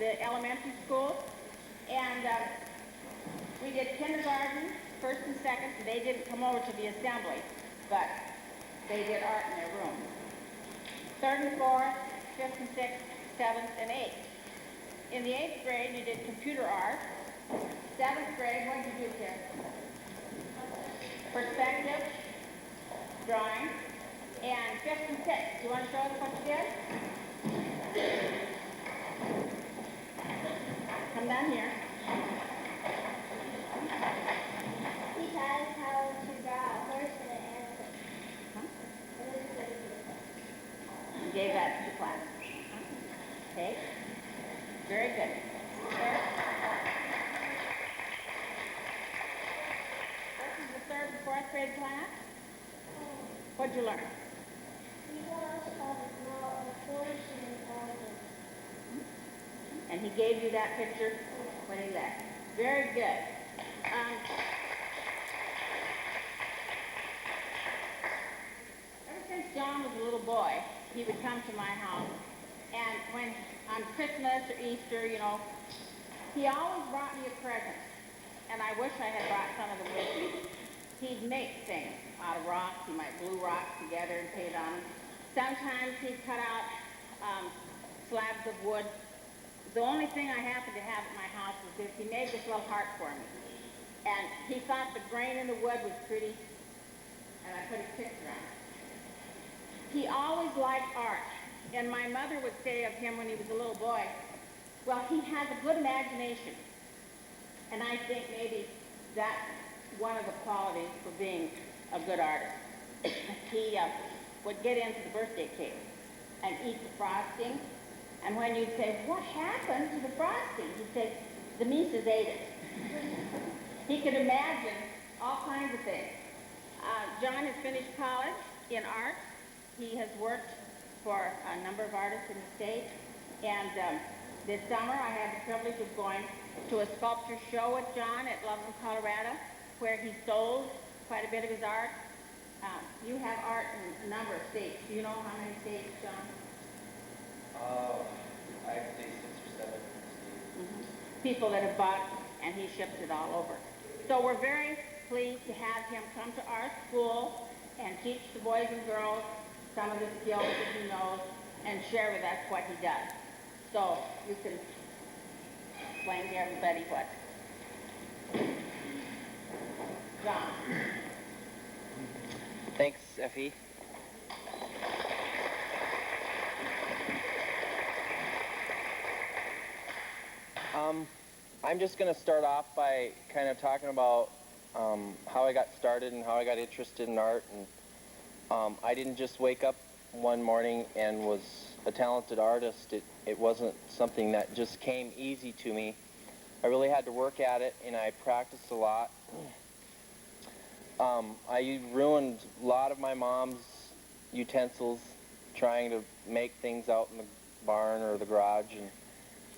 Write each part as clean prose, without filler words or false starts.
the elementary school, and we did kindergarten, first and second, and they didn't come over to the assembly, but they did art in their room. Third and fourth, fifth and sixth, seventh and eighth. In the 8th grade, you did computer art. 7th grade, what did you do, kids? Perspective, drawing, and 5th and 6th. Do you want to show us what you did? Come down here. He has how to draw a horse and an animal. You gave that to the class. Okay. Very good. Sir? This is the 3rd and 4th grade class. What'd you learn? He has how to draw a horse and an animal. And he gave you that picture when he left. Very good. Ever since John was a little boy, he would come to my house, and when on Christmas or Easter, you know, he always brought me a present, and I wish I had brought some of them with me. He'd make things out of rocks. He might glue rocks together and paint on them. Sometimes he'd cut out slabs of wood. The only thing I happened to have at my house was this. He made this little heart for me. And he thought the grain in the wood was pretty, and I put his picture on it. He always liked art. And my mother would say of him when he was a little boy, well, he has a good imagination. And I think maybe that's one of the qualities for being a good artist. He would get into the birthday cake and eat the frosting. And when you'd say, what happened to the frosting? He'd say, the Mises ate it. He could imagine all kinds of things. John has finished college in art. He has worked for a number of artists in the state. And this summer I had the privilege of going to a sculpture show with John at Loveland, Colorado, where he sold quite a bit of his art. You have art in a number of states. Do you know how many states, John? I'd say 6 or 7 states. Mm-hmm. People that have bought, and he ships it all over. So we're very pleased to have him come to our school and teach the boys and girls some of the skills that he knows and share with us what he does. So you can explain to everybody what. John. Thanks, Effie. I'm just going to start off by kind of talking about how I got started and how I got interested in art. And I didn't just wake up one morning and was a talented artist. It wasn't something that just came easy to me. I really had to work at it, and I practiced a lot. I ruined a lot of my mom's utensils trying to make things out in the barn or the garage,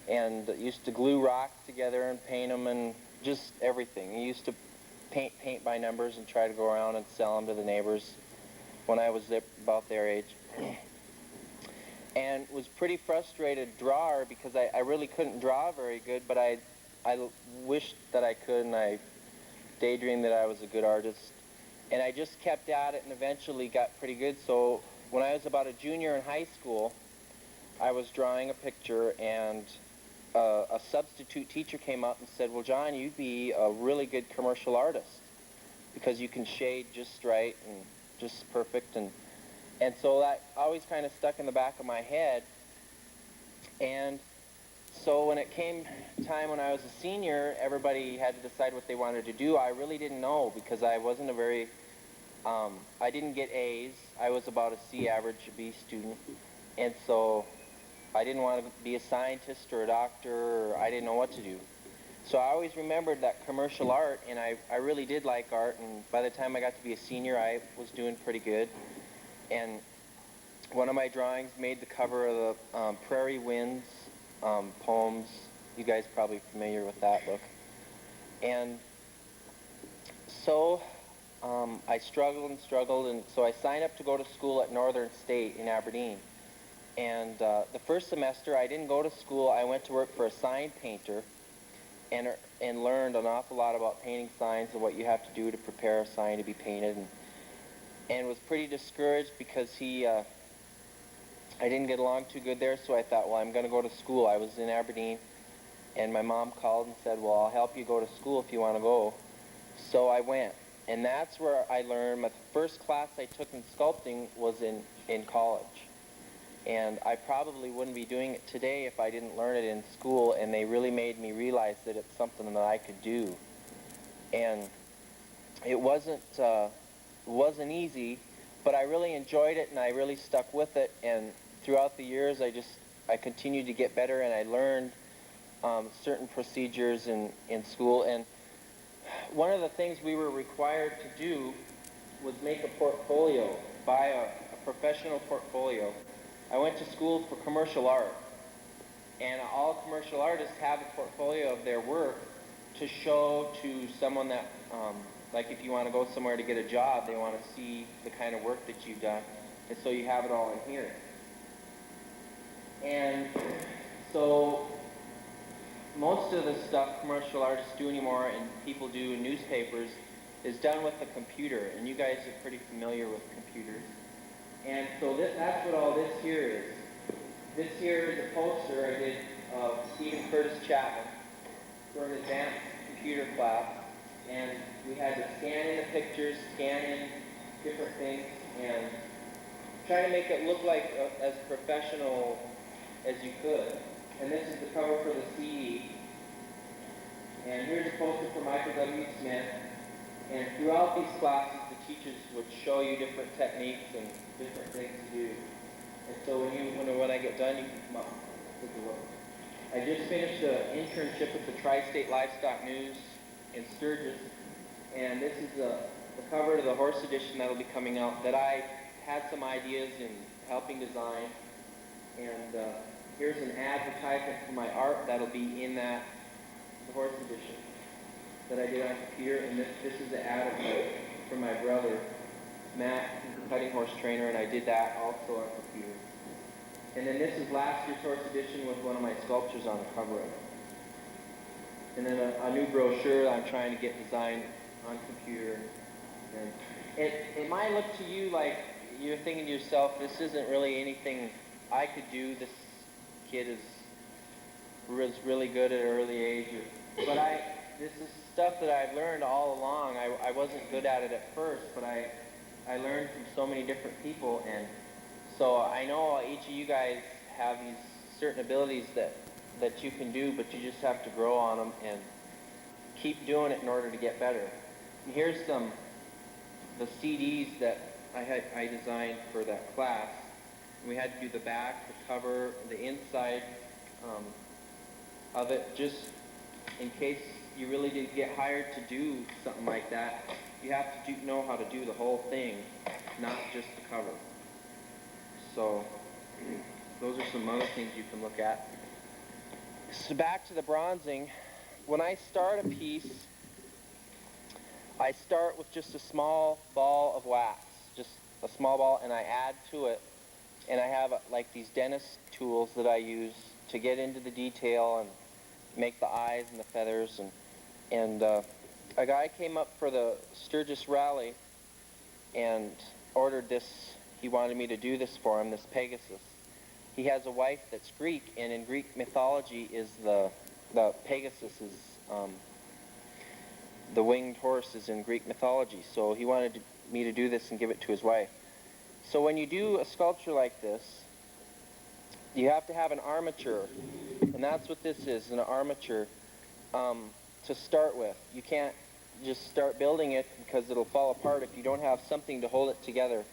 and used to glue rocks together and paint them and just everything. I used to paint by numbers and try to go around and sell them to the neighbors when I was about their age. And was pretty frustrated drawer because I really couldn't draw very good, but I wished that I could, and I daydreamed that I was a good artist. And I just kept at it and eventually got pretty good. So when I was about a junior in high school, I was drawing a picture, and a substitute teacher came up and said, well, John, you'd be a really good commercial artist because you can shade just right and just perfect. And so that always kind of stuck in the back of my head. And so when it came time when I was a senior, everybody had to decide what they wanted to do. I really didn't know because I wasn't a very, I didn't get A's. I was about a C average, a B student. And so I didn't want to be a scientist or a doctor, or I didn't know what to do. So I always remembered that commercial art, and I really did like art, and by the time I got to be a senior, I was doing pretty good. And one of my drawings made the cover of the Prairie Winds poems. You guys are probably familiar with that book. And so I struggled and struggled, and so I signed up to go to school at Northern State in Aberdeen. And the first semester, I didn't go to school. I went to work for a sign painter and learned an awful lot about painting signs and what you have to do to prepare a sign to be painted. And was pretty discouraged because I didn't get along too good there, so I thought, well, I'm going to go to school. I was in Aberdeen, and my mom called and said, well, I'll help you go to school if you want to go. So I went, and that's where I learned. My first class I took in sculpting was in college. And I probably wouldn't be doing it today if I didn't learn it in school, and they really made me realize that it's something that I could do. And it wasn't easy, but I really enjoyed it, and I really stuck with it. And throughout the years, I continued to get better, and I learned certain procedures in school. And one of the things we were required to do was make a portfolio, buy a professional portfolio. I went to school for commercial art, and all commercial artists have a portfolio of their work to show to someone that, like if you want to go somewhere to get a job, they want to see the kind of work that you've done, and so you have it all in here. And so most of the stuff commercial artists do anymore and people do in newspapers is done with the computer, and you guys are pretty familiar with computers. And so that's what all this here is. This here is a poster I did of Stephen Curtis Chapman for an advanced computer class, and we had to scan in the pictures, scan in different things, and try to make it look like as professional as you could. And this is the cover for the CD. And here's a poster for Michael W. Smith. And throughout these classes, the teachers would show you different techniques and different things to do. And so when I get done, you can come up and take a look. I just finished an internship with the Tri-State Livestock News in Sturgis, and this is the cover to the horse edition that'll be coming out that I had some ideas in helping design. And here's an advertisement for my art that'll be in the horse edition that I did on computer, and this is the ad for my brother, Matt, who's a cutting horse trainer, and I did that also on computer. And then this is last year's horse edition with one of my sculptures on the cover of it. And then a new brochure I'm trying to get designed on computer. And it might look to you like you're thinking to yourself, this isn't really anything I could do. This kid was really good at an early age. But this is stuff that I've learned all along. I wasn't good at it at first, but I learned from so many different people, and so I know each of you guys have these certain abilities that you can do, but you just have to grow on them and keep doing it in order to get better. And here's the CDs that I designed for that class. We had to do the back, the cover, the inside of it, just in case you really did get hired to do something like that. You have to know how to do the whole thing, not just the cover. So those are some other things you can look at. So back to the bronzing. When I start a piece, I start with just a small ball of wax, just a small ball, and I add to it. And I have like these dentist tools that I use to get into the detail and make the eyes and the feathers. And a guy came up for the Sturgis Rally and ordered this. He wanted me to do this for him, this Pegasus. He has a wife that's Greek, and in Greek mythology is the Pegasus is the winged horse is in Greek mythology. So he wanted me to do this and give it to his wife. So when you do a sculpture like this, you have to have an armature, and that's what this is, an armature to start with. You can't just start building it because it'll fall apart if you don't have something to hold it together.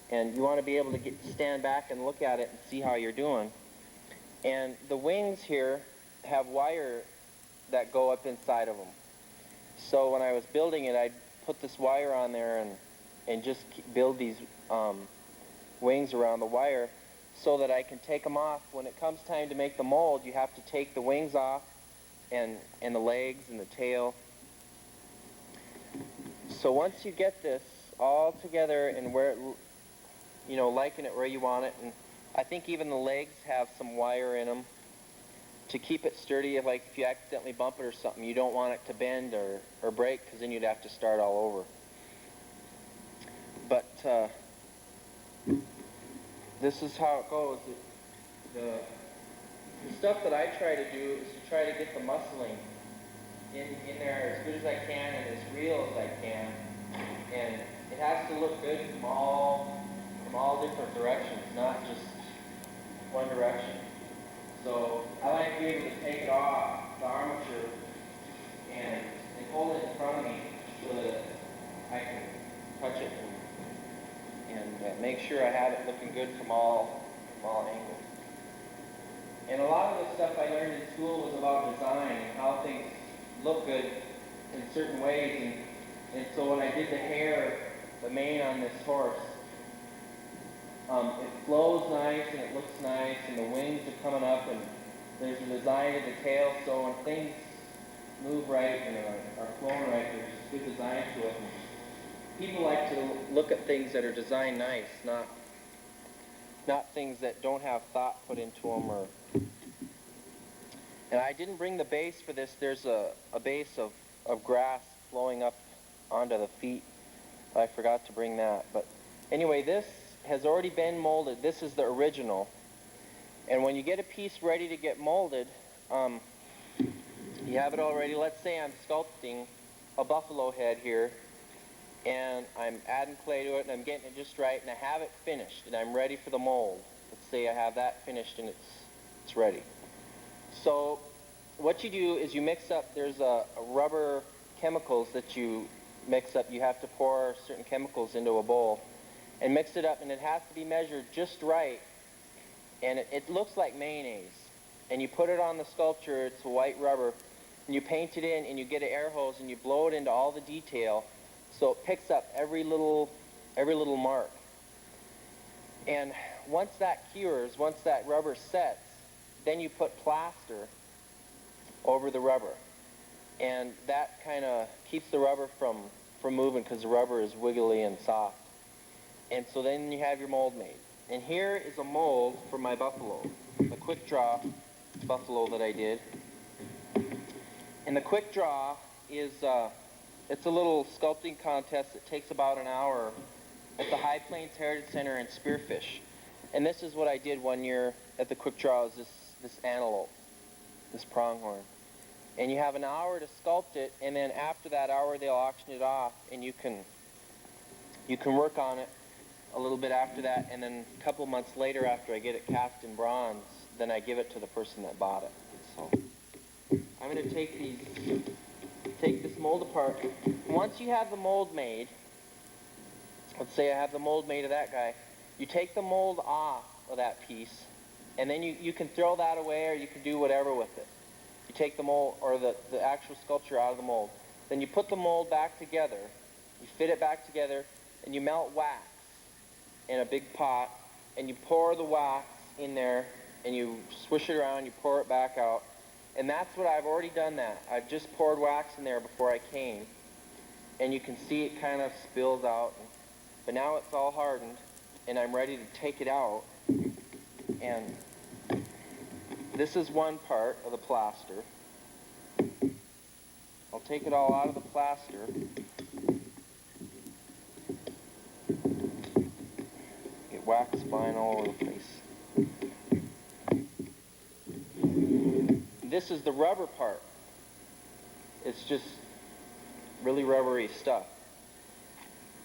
And you want to be able to stand back and look at it and see how you're doing. And the wings here have wire that go up inside of them. So when I was building it, I'd put this wire on there and just build these wings around the wire so that I can take them off. When it comes time to make the mold, you have to take the wings off and the legs and the tail. So once you get this all together and where it, liken it where you want it, and I think even the legs have some wire in them to keep it sturdy. Like if you accidentally bump it or something, you don't want it to bend or break, because then you'd have to start all over. But this is how it goes. The stuff that I try to do is to try to get the muscling in there as good as I can and as real as I can. And it has to look good from all different directions, not just one direction. So I like to be able to take it off the armature and hold it in front of me so that I can touch it and make sure I have it looking good from all angles. And a lot of the stuff I learned in school was about design and how things look good in certain ways. And so when I did the hair, the mane on this horse, it flows nice and it looks nice, and the wings are coming up, and there's a design to the tail, so when things move right and are flowing right, there's good design to it. And people like to look at things that are designed nice, not things that don't have thought put into them. And I didn't bring the base for this. There's a base of grass flowing up onto the feet. I forgot to bring that. But anyway, this has already been molded. This is the original. And when you get a piece ready to get molded, you have it already. Let's say I'm sculpting a buffalo head here, and I'm adding clay to it, and I'm getting it just right, and I have it finished, and I'm ready for the mold. Let's say I have that finished, and it's ready. So what you do is you mix up, there's a rubber chemicals that you mix up. You have to pour certain chemicals into a bowl and mix it up, and it has to be measured just right, and it looks like mayonnaise. And you put it on the sculpture, it's a white rubber, and you paint it in, and you get an air hose and you blow it into all the detail so it picks up every little mark. And once that cures, once that rubber sets, then you put plaster over the rubber. And that kind of keeps the rubber from moving, because the rubber is wiggly and soft. And so then you have your mold made. And here is a mold for my buffalo, the quick draw buffalo that I did. And the quick draw is, it's a little sculpting contest that takes about an hour at the High Plains Heritage Center in Spearfish. And this is what I did one year at the quick draw, is this antelope, this pronghorn. And you have an hour to sculpt it, and then after that hour they'll auction it off, and you can work on it a little bit after that, and then a couple months later, after I get it cast in bronze, then I give it to the person that bought it. So I'm going to take this mold apart. Once you have the mold made, let's say I have the mold made of that guy, you take the mold off of that piece, and then you can throw that away, or you can do whatever with it. You take the mold, or the actual sculpture out of the mold. Then you put the mold back together, you fit it back together, and you melt wax in a big pot, and you pour the wax in there, and you swish it around, you pour it back out. And that's what I've already done that. I've just poured wax in there before I came, and you can see it kind of spills out. But now it's all hardened, and I'm ready to take it out. And this is one part of the plaster. I'll take it all out of the plaster. Get wax flying all over the place. This is the rubber part. It's just really rubbery stuff.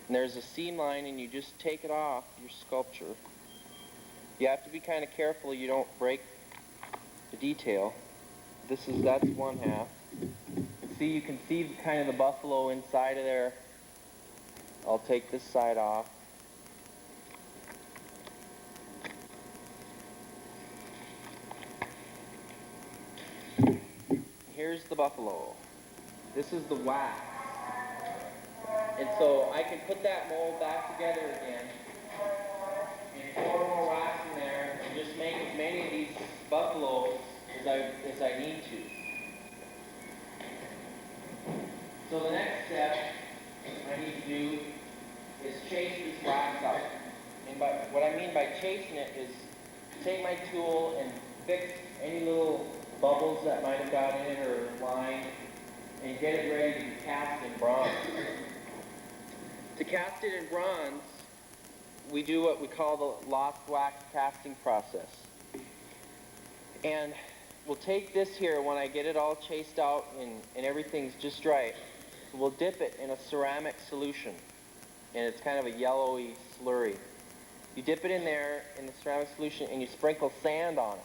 And there's a seam line, and you just take it off your sculpture. You have to be kind of careful you don't break the detail. That's one half. You can see kind of the buffalo inside of there. I'll take this side off. Here's the buffalo. This is the wax. And so I can put that mold back together again and pour more wax in there and just make as many of these buffaloes as I need to. So the next step I need to do is chase this wax out. And what I mean by chasing it is take my tool and fix any little bubbles that might have got in it or line, and get it ready to be cast in bronze. To cast it in bronze, we do what we call the lost wax casting process. And we'll take this here when I get it all chased out and everything's just right. We'll dip it in a ceramic solution, and it's kind of a yellowy slurry. You dip it in there in the ceramic solution and you sprinkle sand on it.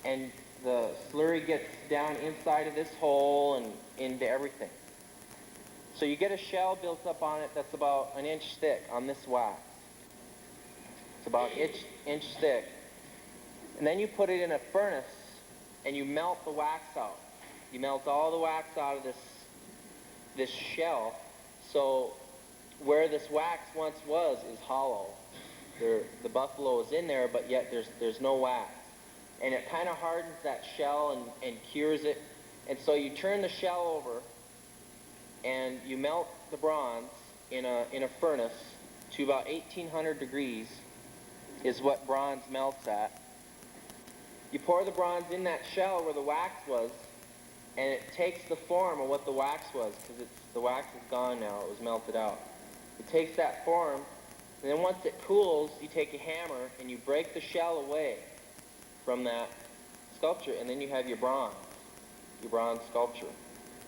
And the slurry gets down inside of this hole and into everything. So you get a shell built up on it that's about an inch thick on this wax. It's about an inch thick. And then you put it in a furnace and you melt the wax out. You melt all the wax out of this shell. So where this wax once was is hollow. The buffalo is in there, but yet there's no wax. And it kind of hardens that shell and cures it. And so you turn the shell over and you melt the bronze in a furnace to about 1800 degrees is what bronze melts at. You pour the bronze in that shell where the wax was, and it takes the form of what the wax was, because the wax is gone now, it was melted out. It takes that form, and then once it cools, you take a hammer and you break the shell away from that sculpture, and then you have your bronze sculpture.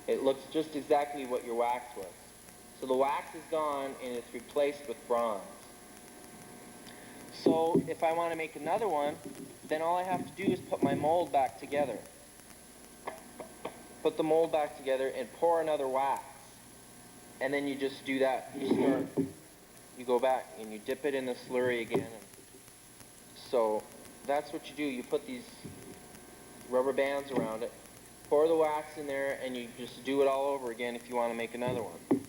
It looks just exactly what your wax was. So the wax is gone and it's replaced with bronze. So if I want to make another one, then all I have to do is put my mold back together. Put the mold back together and pour another wax. And then you just do that. You go back and you dip it in the slurry again. So that's what you do. You put these rubber bands around it, pour the wax in there, and you just do it all over again if you want to make another one.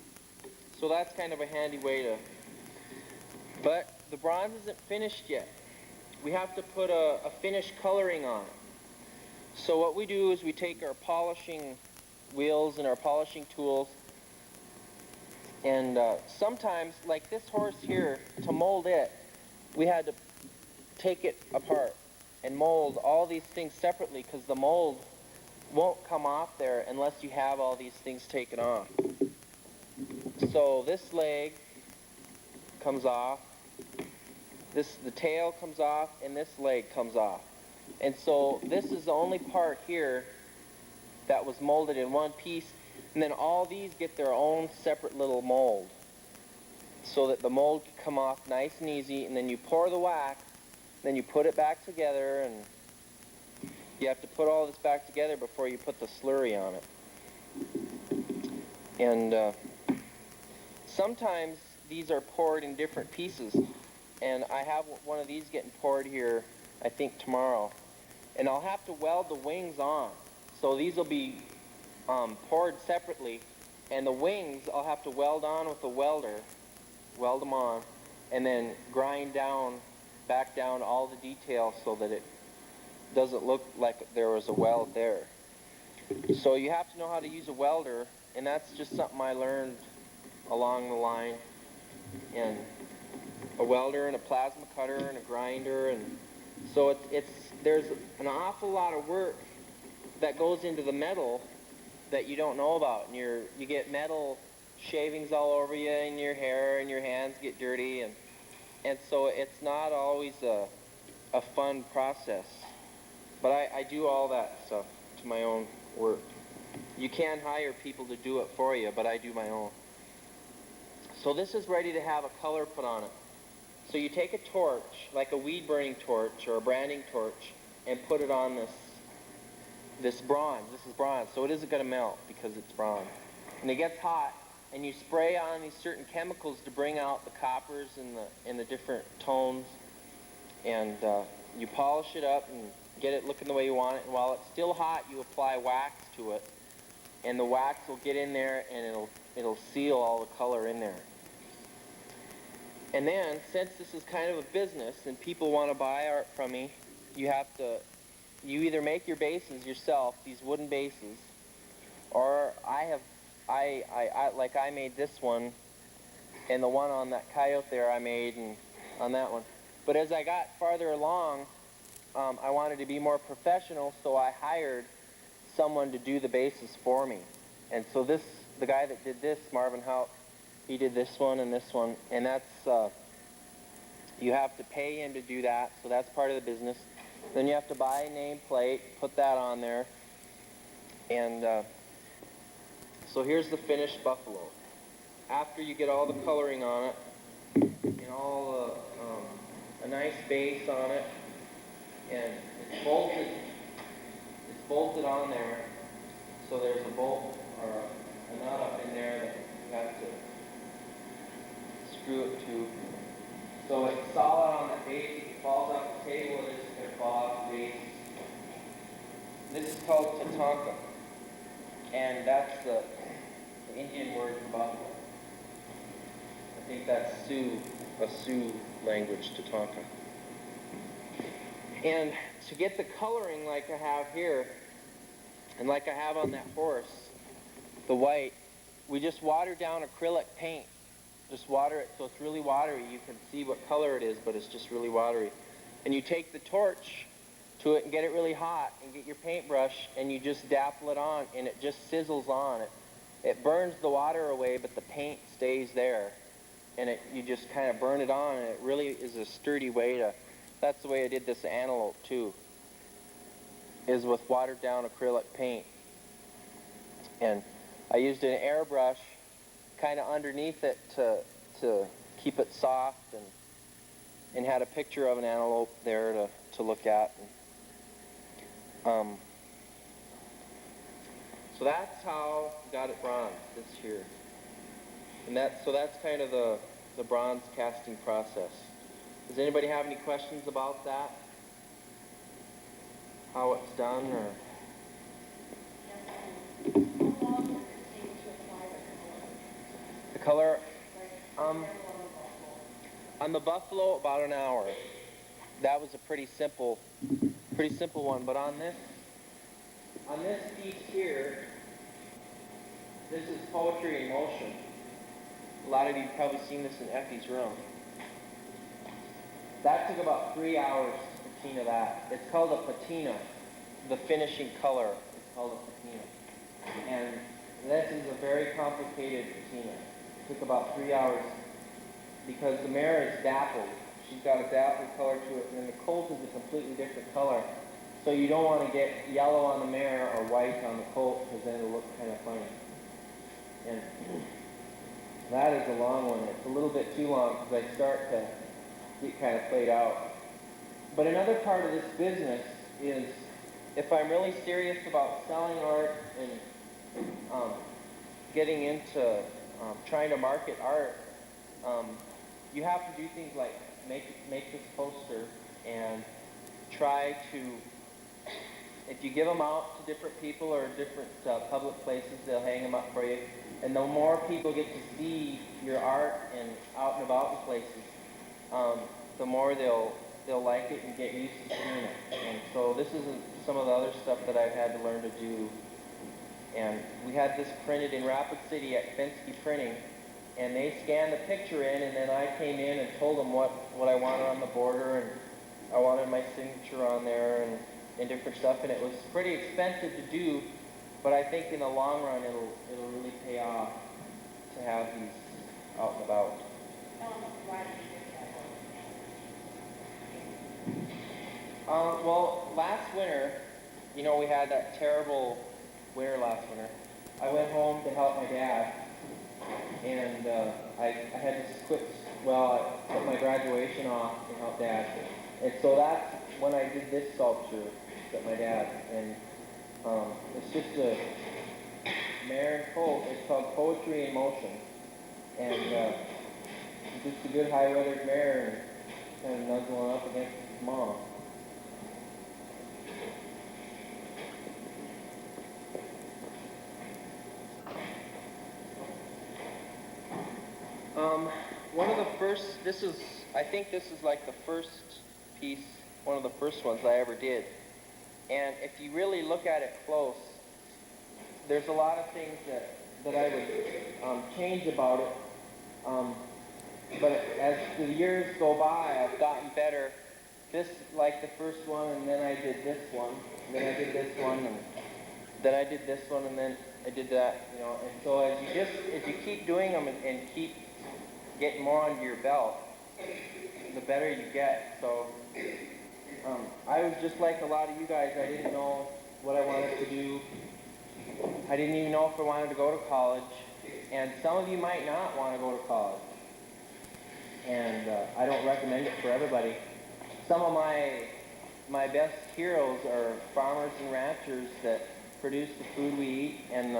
So that's kind of a handy way to... But the bronze isn't finished yet. We have to put a finished coloring on it. So what we do is we take our polishing wheels and our polishing tools, and sometimes, like this horse here, to mold it, we had to take it apart and mold all these things separately, because the mold won't come off there unless you have all these things taken off. So this leg comes off, the tail comes off, and this leg comes off. And so this is the only part here that was molded in one piece, and then all these get their own separate little mold, so that the mold can come off nice and easy, and then you pour the wax, then you put it back together, and you have to put all this back together before you put the slurry on it. And sometimes these are poured in different pieces, and I have one of these getting poured here, I think tomorrow. And I'll have to weld the wings on. So these will be poured separately, and the wings I'll have to weld on with a welder, weld them on, and then grind back down all the details so that it doesn't look like there was a weld there. So you have to know how to use a welder, and that's just something I learned along the line. And a welder and a plasma cutter and a grinder, and so there's an awful lot of work that goes into the metal that you don't know about. And you get metal shavings all over you, and your hair and your hands get dirty, and so it's not always a fun process. But I do all that stuff to my own work. You can hire people to do it for you, but I do my own. So this is ready to have a color put on it. So you take a torch, like a weed burning torch or a branding torch, and put it on this bronze. This is bronze, so it isn't going to melt because it's bronze. And it gets hot, and you spray on these certain chemicals to bring out the coppers and the different tones, and you polish it up and get it looking the way you want it. And while it's still hot, you apply wax to it, and the wax will get in there, and it'll seal all the color in there. And then, since this is kind of a business and people want to buy art from me, you either make your bases yourself, these wooden bases, or I made this one, and the one on that coyote there I made, and on that one. But as I got farther along, I wanted to be more professional, so I hired someone to do the bases for me. And so the guy that did this, Marvin Hout, he did this one, and that's, you have to pay him to do that, so that's part of the business. Then you have to buy a nameplate, put that on there, and so here's the finished buffalo. After you get all the coloring on it, and all a nice base on it, and it's bolted on there, so there's a bolt or a nut up in there that you have to screw it to. So it's solid on the base. If it falls off the table, it is going to fall off the base. This is called tatanka, and that's the Indian word for buffalo. I think that's a Sioux language, tatanka. And to get the coloring like I have here, and like I have on that horse, the white, we just water down acrylic paint. Just water it so it's really watery. You can see what color it is, but it's just really watery. And you take the torch to it and get it really hot, and get your paintbrush, and you just dapple it on, and it just sizzles on. It burns the water away, but the paint stays there. And you just kind of burn it on, and it really is a sturdy way to, that's the way I did this antelope too, is with watered down acrylic paint. And I used an airbrush kind of underneath it to keep it soft, and had a picture of an antelope there to look at. And, so that's how I got it bronze this year. And that's kind of the bronze casting process. Does anybody have any questions about that? How it's done, or? The color, on the buffalo, about an hour. That was a pretty simple one. But on this piece here, this is poetry in motion. A lot of you have probably seen this in Effie's room. That took about 3 hours to patina that. It's called a patina. The finishing color is called a patina. And this is a very complicated patina. It took about 3 hours because the mare is dappled. She's got a dappled color to it, and then the colt is a completely different color. So you don't want to get yellow on the mare or white on the colt, because then it'll look kind of funny. And that is a long one. It's a little bit too long because I start to get kind of played out. But another part of this business is, if I'm really serious about selling art and getting into trying to market art, you have to do things like make this poster and try to, if you give them out to different people or different public places, they'll hang them up for you. And the more people get to see your art and out and about in places, the more they'll like it and get used to seeing it. And so this is some of the other stuff that I've had to learn to do. And we had this printed in Rapid City at Fensky Printing, and they scanned the picture in, and then I came in and told them what I wanted on the border, and I wanted my signature on there and different stuff. And it was pretty expensive to do, but I think in the long run it'll really pay off to have these out and about. Well, last winter, we had that terrible winter last winter. I went home to help my dad, and I had to quit. Well, I put my graduation off to help Dad, and so that's when I did this sculpture at my dad. And it's just a mare and colt. It's called Poetry in Motion, and it's just a good high-weathered mare and kind of nuzzling up against its mom. One of the first, I think this is like the first piece, one of the first ones I ever did. And if you really look at it close, there's a lot of things that I would change about it. But as the years go by, I've gotten better this like the first one, and then I did this one, and then I did this one, and then I did this one, and then I did that, you know. And so as you keep doing them and keep getting more under your belt, the better you get. So I was just like a lot of you guys. I didn't know what I wanted to do. I didn't even know if I wanted to go to college. And some of you might not want to go to college. And I don't recommend it for everybody. Some of my best heroes are farmers and ranchers that produce the food we eat, and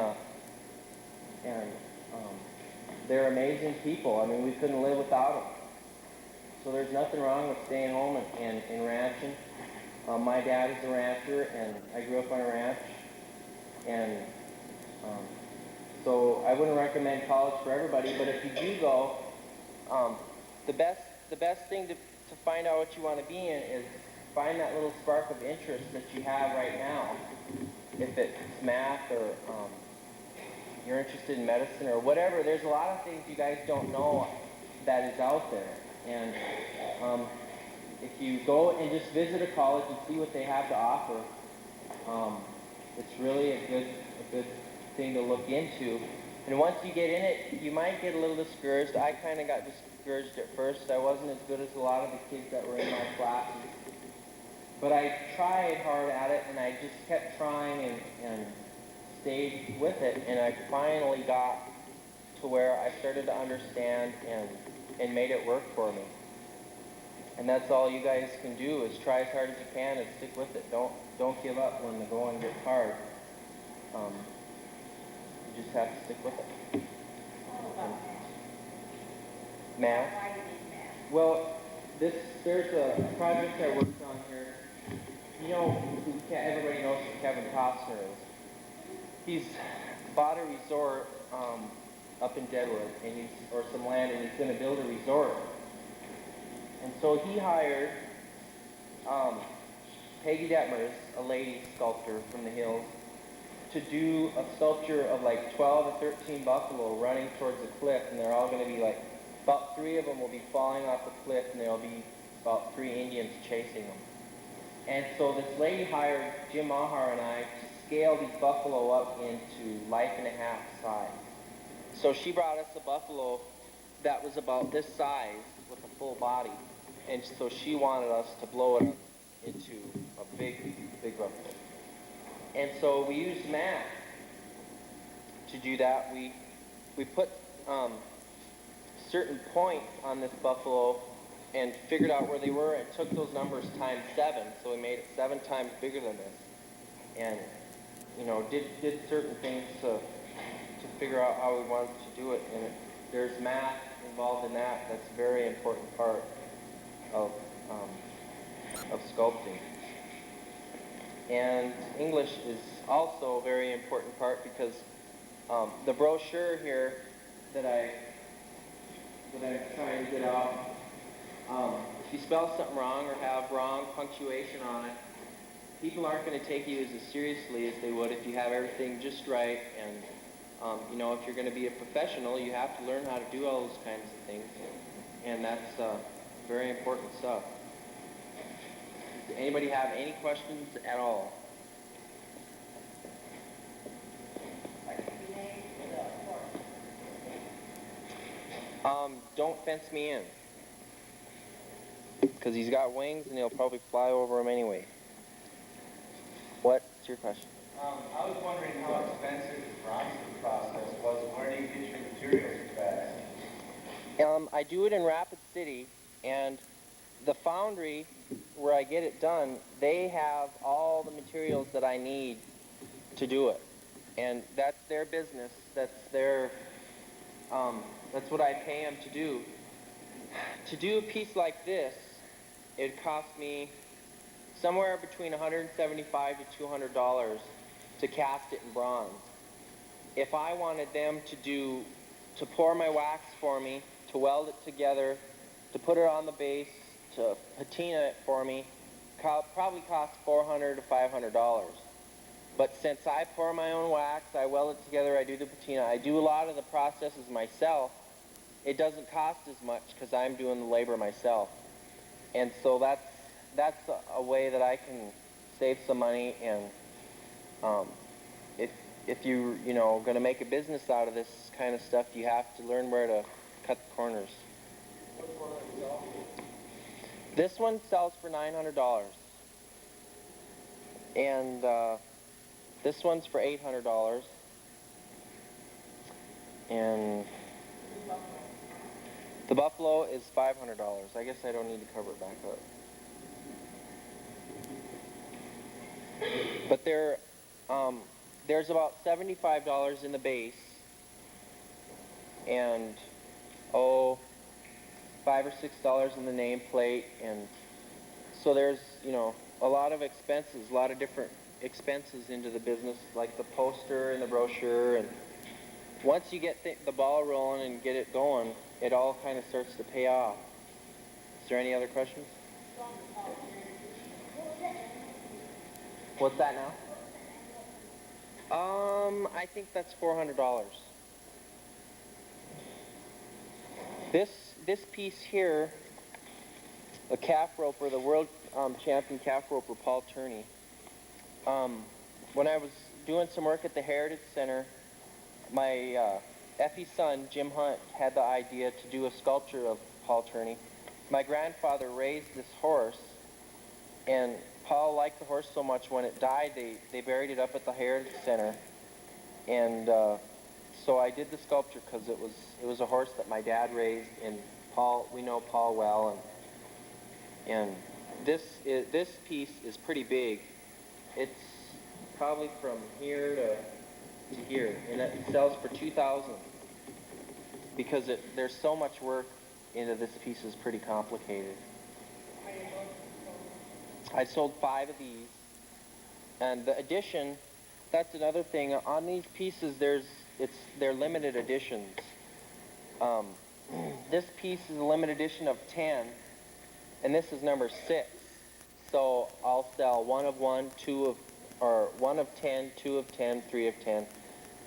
they're amazing people. I mean, we couldn't live without them. So there's nothing wrong with staying home and ranching. My dad is a rancher, and I grew up on a ranch. And so I wouldn't recommend college for everybody, but if you do go, the best thing to find out what you want to be in is find that little spark of interest that you have right now. If it's math or you're interested in medicine or whatever, there's a lot of things you guys don't know that is out there. And if you go and just visit a college and see what they have to offer, it's really a good thing to look into. And once you get in it, you might get a little discouraged. I kind of got discouraged at first. I wasn't as good as a lot of the kids that were in my classes. But I tried hard at it, and I just kept trying and stayed with it. And I finally got to where I started to understand and made it work for me. And that's all you guys can do is try as hard as you can and stick with it. Don't give up when the going gets hard. You just have to stick with it. Math? Why do you need math? Well, there's a project I worked on here. You know who everybody knows who Kevin Costner is. He's bought a resort up in Deadwood, or some land, and he's going to build a resort. And so he hired Peggy Detmers, a lady sculptor from the hills, to do a sculpture of like 12 or 13 buffalo running towards a cliff, and they're all going to be like, about 3 of them will be falling off the cliff, and there'll be about 3 Indians chasing them. And so this lady hired Jim Mahar and I to scale these buffalo up into life and a half size. So she brought us a buffalo that was about this size with a full body. And so she wanted us to blow it up into a big, big buffalo. And so we used math to do that. We put certain points on this buffalo and figured out where they were and took those numbers times 7. So we made it 7 times bigger than this. And, you know, did certain things to figure out how we wanted to do it. And there's math involved in that. That's a very important part of sculpting. And English is also a very important part because the brochure here that I'm trying to get out, if you spell something wrong or have wrong punctuation on it, people aren't going to take you as seriously as they would if you have everything just right. And you know, if you're going to be a professional, you have to learn how to do all those kinds of things, and that's very important stuff. Does anybody have any questions at all? Don't fence me in, because he's got wings and he'll probably fly over them anyway. What's your question? I was wondering how expensive the bronzing process was, and where do you get your materials fast? I do it in Rapid City, and the foundry where I get it done, they have all the materials that I need to do it. And that's their business. That's their, that's what I pay them to do. To do a piece like this, it cost me somewhere between $175 to $200 to cast it in bronze. If I wanted them to pour my wax for me, to weld it together, to put it on the base, to patina it for me, probably cost $400 to $500. But since I pour my own wax, I weld it together, I do the patina, I do a lot of the processes myself, it doesn't cost as much because I'm doing the labor myself. And so that's a way that I can save some money. And if you know going to make a business out of this kind of stuff, you have to learn where to cut the corners. This one sells for $900, and this one's for $800, and the buffalo is $500. I guess I don't need to cover it back up. But there's about $75 in the base, and $5 or $6 in the nameplate, and so there's a lot of expenses, a lot of different expenses into the business, like the poster and the brochure, and once you get the ball rolling and get it going, it all kind of starts to pay off. Is there any other questions? What's that now? I think that's $400. This piece here, a calf roper, the world champion calf roper, Paul Turney. When I was doing some work at the Heritage Center, my Effie's son, Jim Hunt, had the idea to do a sculpture of Paul Turney. My grandfather raised this horse, and Paul liked the horse so much, when it died, they buried it up at the Heritage Center. And so I did the sculpture because it was a horse that my dad raised, and Paul, we know Paul well, and this piece is pretty big. It's probably from here to here, and it sells for $2,000 because there's so much work into this piece. Is pretty complicated. I sold 5 of these, and the edition, that's another thing. On these pieces, they're limited editions. This piece is a limited edition of 10, and this is number 6. So I'll sell 1 of 1, 2 of, or 1 of 10, 2 of 10, 3 of 10.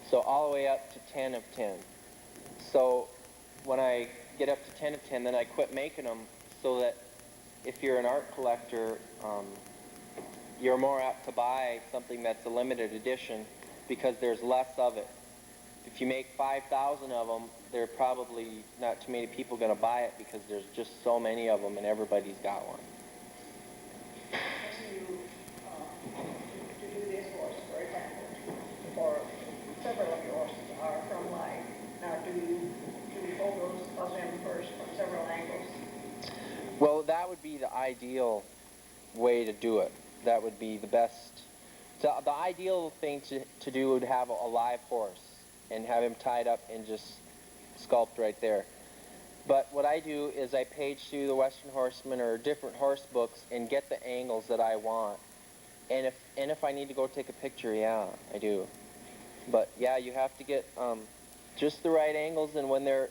So all the way up to 10 of 10. So when I get up to 10 of 10, then I quit making them, so that if you're an art collector, you're more apt to buy something that's a limited edition because there's less of it. If you make 5,000 of them, there are probably not too many people going to buy it because there's just so many of them and everybody's got one. To do this horse, for example, or several of yours are from life. Now, do you do photos of them first from several angles? Well, that would be the ideal way to do it. That would be the best. So the ideal thing to do would have a live horse and have him tied up and just sculpt right there. But what I do is I page through the Western Horseman or different horse books and get the angles that I want. And if I need to go take a picture, yeah, I do. But yeah, you have to get just the right angles, and when their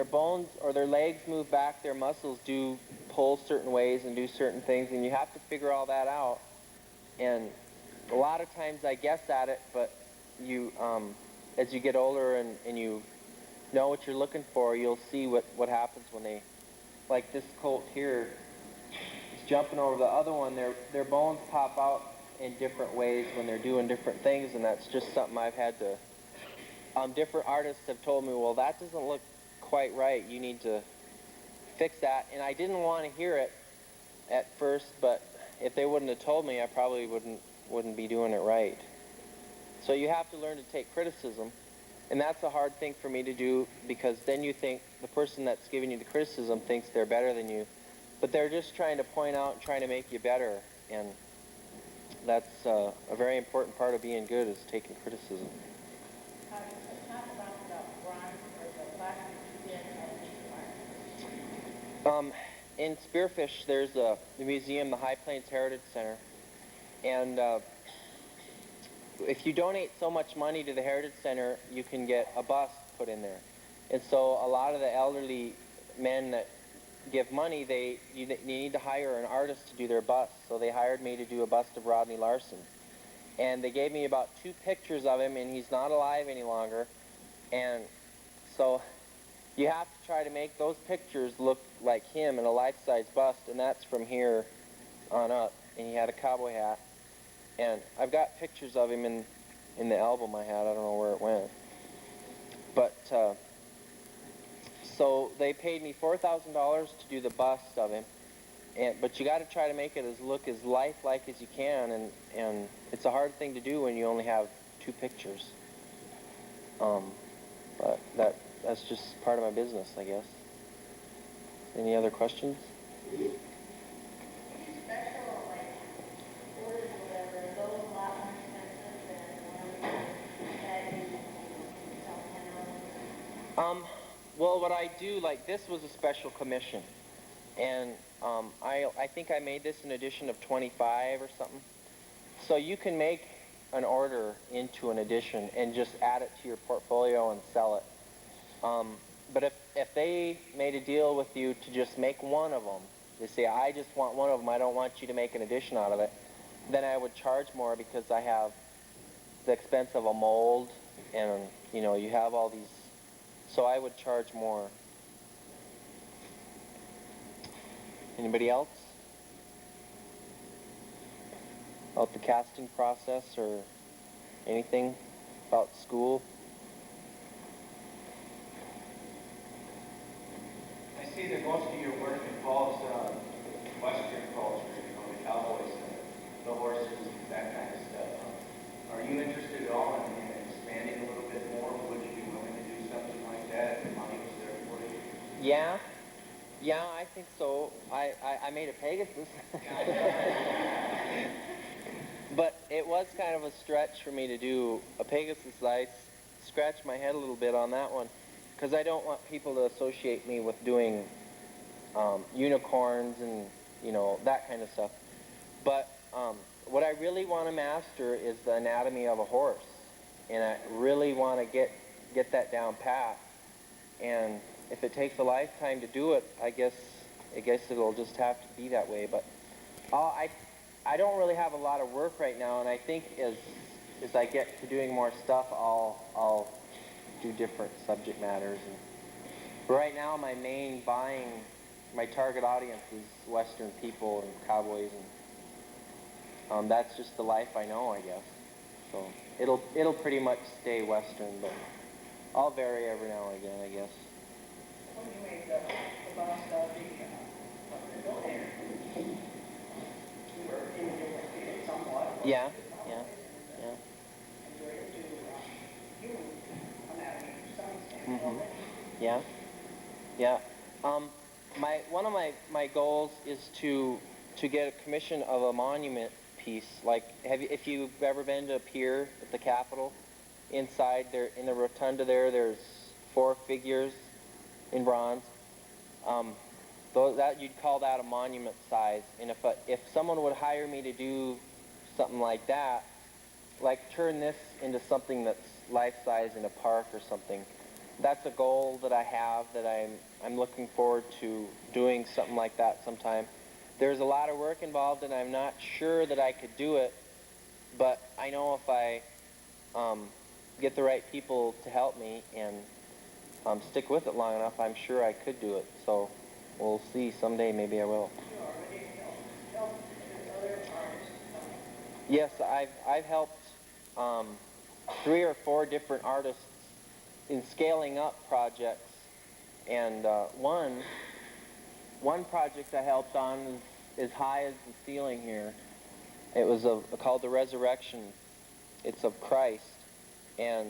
bones or their legs move back, their muscles do pull certain ways and do certain things, and you have to figure all that out. And a lot of times I guess at it, but you, as you get older and you know what you're looking for, you'll see what happens when they, like this colt here, is jumping over the other one. Their bones pop out in different ways when they're doing different things, and that's just something I've had to. Different artists have told me, well, that doesn't look quite right. You need to fix that. And I didn't want to hear it at first, but if they wouldn't have told me, I probably wouldn't be doing it right. So you have to learn to take criticism, and that's a hard thing for me to do, because then you think the person that's giving you the criticism thinks they're better than you, but they're just trying to point out and trying to make you better, and that's a very important part of being good, is taking criticism. In Spearfish, there's the museum, the High Plains Heritage Center, and if you donate so much money to the Heritage Center, you can get a bust put in there. And so a lot of the elderly men that give money, you need to hire an artist to do their bust. So they hired me to do a bust of Rodney Larson. And they gave me about 2 pictures of him, and he's not alive any longer. And so you have to try to make those pictures look like him in a life-size bust, and that's from here on up. And he had a cowboy hat. And I've got pictures of him in the album I had. I don't know where it went. But, so they paid me $4,000 to do the bust of him. But you got to try to make it look as lifelike as you can, and it's a hard thing to do when you only have 2 pictures. But that's just part of my business, I guess. Any other questions? These special, like, orders or whatever, are those a lot more expensive than ones that you sell 10 of? Well, what I do, like this was a special commission, and I think I made this an edition of 25 or something. So you can make an order into an edition and just add it to your portfolio and sell it. But if they made a deal with you to just make one of them, they say, I just want one of them, I don't want you to make an edition out of it, then I would charge more because I have the expense of a mold, and you know, you have all these, so I would charge more. Anybody else? About the casting process or anything about school? I see that most of your work involves Western culture, you know, the cowboys, the horses, that kind of stuff. Are you interested at all in expanding a little bit more? Would you be willing to do something like that if the money was there for you? Yeah, I think so. I made a Pegasus. But it was kind of a stretch for me to do a Pegasus. I scratched my head a little bit on that one because I don't want people to associate me with doing unicorns and, you know, that kind of stuff. But what I really want to master is the anatomy of a horse, and I really want to get that down pat. And if it takes a lifetime to do it, I guess it'll just have to be that way. But I don't really have a lot of work right now, and I think as I get to doing more stuff, I'll do different subject matters. But right now, my target audience is Western people and cowboys, and that's just the life I know, I guess. So it'll pretty much stay Western, but I'll vary every now and again, I guess. When you made the bust of the building, you were in a different field somewhat. Yeah. And you were able to human anatomy to some extent already. Yeah. One of my goals is to get a commission of a monument piece. Like, if you've ever been to a pier at the Capitol, inside there in the rotunda there's 4 figures in bronze. That you'd call that a monument size. And if someone would hire me to do something like that, like turn this into something that's life-size in a park or something, that's a goal that I have, that I'm looking forward to doing something like that sometime. There's a lot of work involved, and I'm not sure that I could do it, but I know if I get the right people to help me and stick with it long enough, I'm sure I could do it. So we'll see. Someday maybe I will. You already helped other artists. Yes, I've helped 3 or 4 different artists in scaling up projects, and one project I helped on is as high as the ceiling here. It was called The Resurrection. It's of Christ, and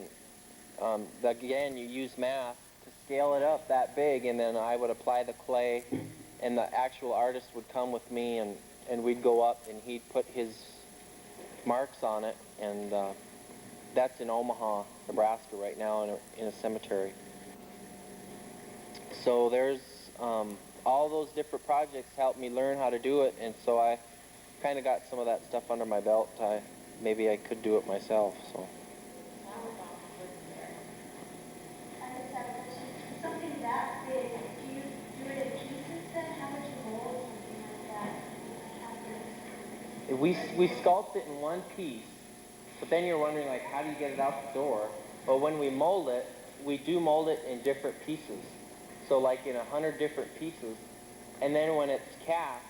again, you use math to scale it up that big, and then I would apply the clay, and the actual artist would come with me, and we'd go up, and he'd put his marks on it, and that's in Omaha, Nebraska right now in a cemetery. So there's all those different projects helped me learn how to do it, and so I kind of got some of that stuff under my belt. Maybe I could do it myself. So. I just have a question. Something that big, do you do it in pieces then? How would you mold something like that? We sculpt it in one piece, but then you're wondering, like, how do you get it out the door? Well, when we mold it, we do mold it in different pieces. So like in 100 different pieces. And then when it's cast,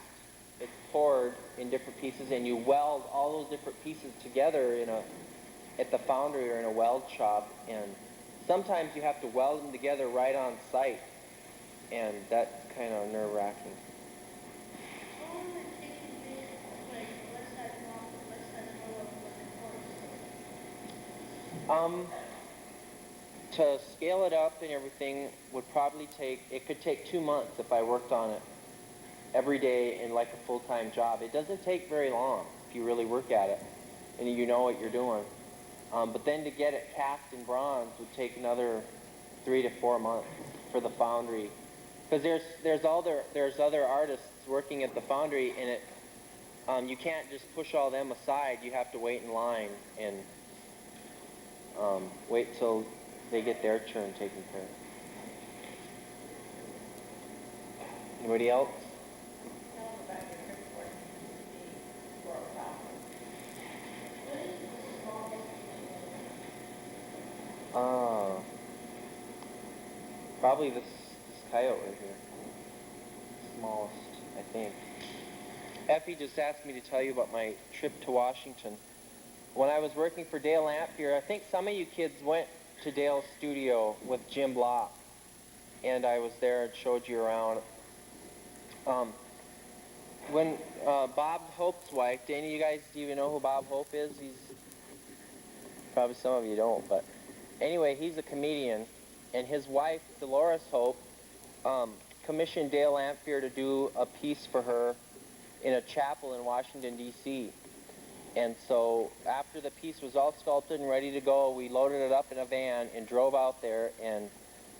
it's poured in different pieces, and you weld all those different pieces together at the foundry or in a weld shop. And sometimes you have to weld them together right on site, and that's kind of nerve-wracking. How long would it take you to make, like, what's that long, what's that roll of horse? To scale it up and everything would probably it could take 2 months if I worked on it every day in like a full-time job. It doesn't take very long if you really work at it and you know what you're doing. But then to get it cast in bronze would take another 3 to 4 months for the foundry. Because there's other artists working at the foundry, and you can't just push all them aside. You have to wait in line and wait till they get their turn taken care of. Anybody else? Probably this coyote right here. Smallest, I think. Effie just asked me to tell you about my trip to Washington. When I was working for Dale Lamphere, I think some of you kids went to Dale's studio with Jim Block, and I was there and showed you around. When Bob Hope's wife, Dana, you guys even know who Bob Hope is? He's probably some of you don't, but anyway, he's a comedian, and his wife, Dolores Hope, commissioned Dale Lamphere to do a piece for her in a chapel in Washington, D.C. And so after the piece was all sculpted and ready to go, we loaded it up in a van and drove out there, and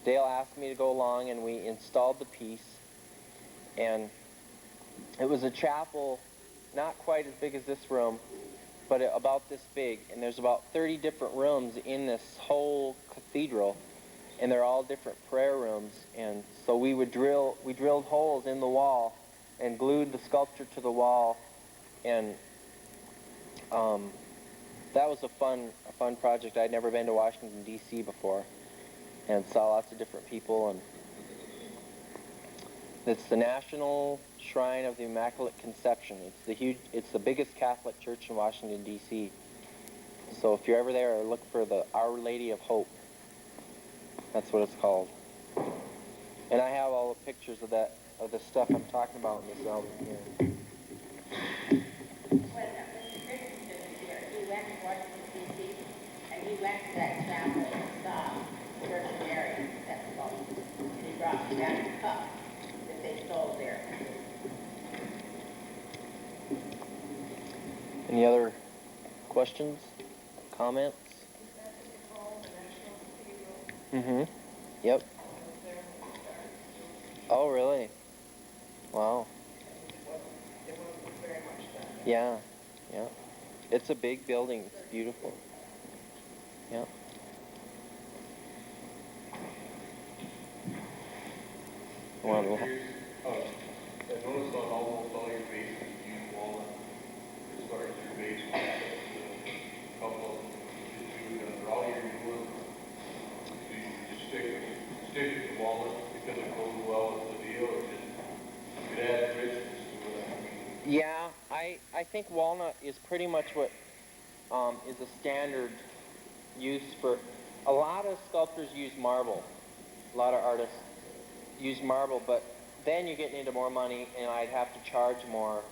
Dale asked me to go along, and we installed the piece. And it was a chapel not quite as big as this room, but about this big. And there's about 30 different rooms in this whole cathedral, and they're all different prayer rooms. And so we drilled holes in the wall and glued the sculpture to the wall, and that was a fun project. I'd never been to Washington, D.C. before, and saw lots of different people. And it's the National Shrine of the Immaculate Conception. It's the biggest Catholic church in Washington, D.C. So if you're ever there, look for the Our Lady of Hope. That's what it's called. And I have all the pictures of the stuff I'm talking about in this album here. When Mr. Richardson was here, he went to Washington, D.C., and he went to that chapel and saw Virgin Mary. That's called. And he brought me back a cup that they sold there. Any other questions, comments? Mm-hmm. Yep. Oh, really? Wow. Yeah, yeah. It's a big building. It's beautiful. Yeah. I noticed on almost all your bases you use walnut as far as your base. A couple of them you use for all your wood. You just stick with the walnut because it goes well with the deal. It adds richness to it. Yeah, I think walnut is pretty much what is a standard use for. A lot of sculptors use marble. A lot of artists use marble, but then you're getting into more money, and I'd have to charge more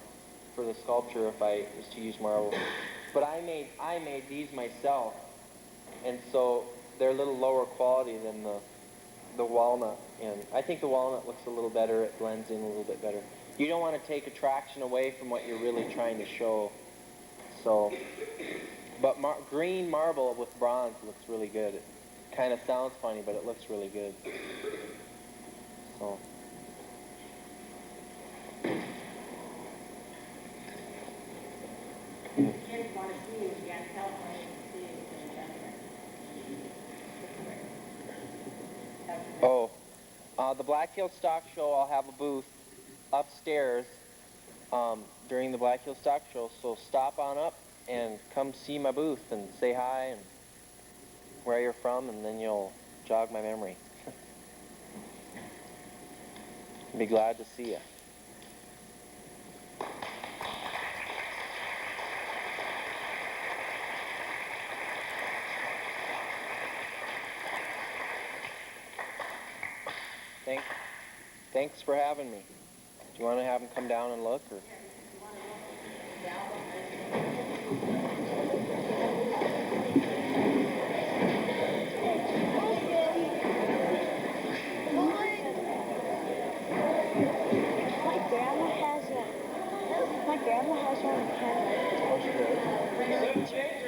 for the sculpture if I was to use marble. But I made these myself, and so they're a little lower quality than the walnut, and I think the walnut looks a little better. It blends in a little bit better. You don't want to take attraction away from what you're really trying to show. So, but green marble with bronze looks really good. It kind of sounds funny, but it looks really good. So. Kids want to see you again. Tell them when you see you in January. Oh, the Black Hill Stock Show, I'll have a booth upstairs during the Black Hill Stock Show, so stop on up and come see my booth and say hi and where you're from, and then you'll jog my memory. Be glad to see you. Thanks for having me. Do you want to have him come down and look? Or? My grandma has one. Oh, she does?